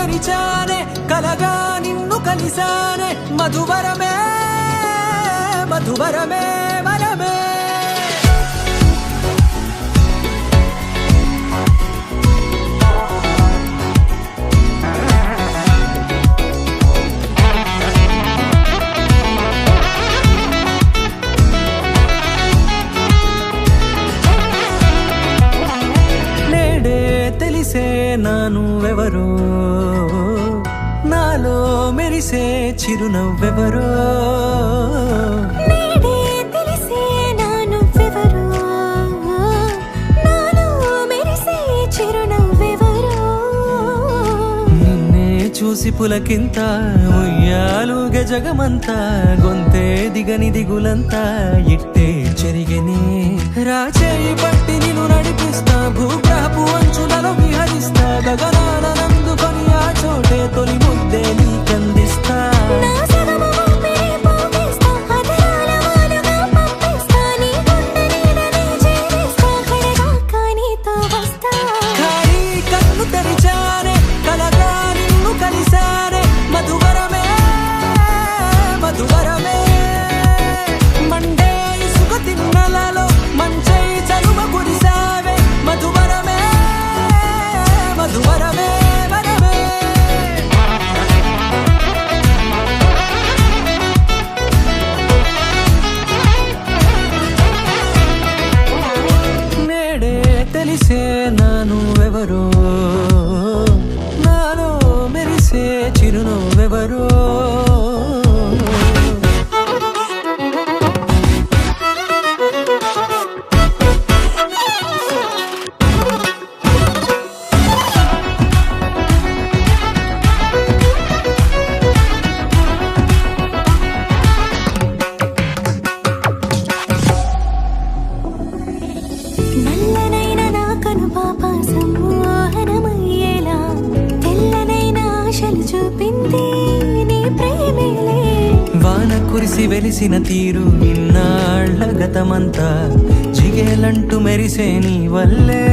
తెరిచానే కలగా నిన్ను కలిసానే మధువరమే మధువరమే వరమే తెలిసే నానువెవరో నాలో మెరిసే చిరునవ్వెవరో నేడే తెలిసే నానువెవరో నాలో మెరిసే చిరునవ్వెవరో నిన్నే చూసి పులకింత ఉయ్యాలుగ జగమంతా గొంతే దిగని దిగులంతా ఇట్టే చెరిగని రాచేయి పట్టి నిన్ను నడిపిస్తా భూగ్రహపు అంచులలో విహరిస్తా గగనాన నందుకొని ఆ చోటే తొలి ముద్దే నీకందిస్తా నా సగము ఊపిరి పోగిస్తా అదరాల వాలుగా పంపిస్తా నీ గుండె నీడనే చేరిస్తా కడదాకా నీతో వస్తా ఖాళీ కన్ను తెరిచానే కలగా నిన్ను కలిసానే మధువరమే మధువరమే మండే ఇసుక తిన్నలలో మంచై చలువ కురిసావే మధువరమే మధువరమే వరమే నేడే తెలిసే నానువెవరో నాలో మెరిసే చిరునవ్వెవరో నల్లనైన నా కనుపాప సమ్మోహనమయ్యేలా తెల్లనైన ఆశలు చూపింది నీ ప్రేమేలే వాన కురిసి వెలిసిన తీరు ఇన్నాళ్ల గతమంతా జిగేలంటూ మెరిసే నీ వల్లే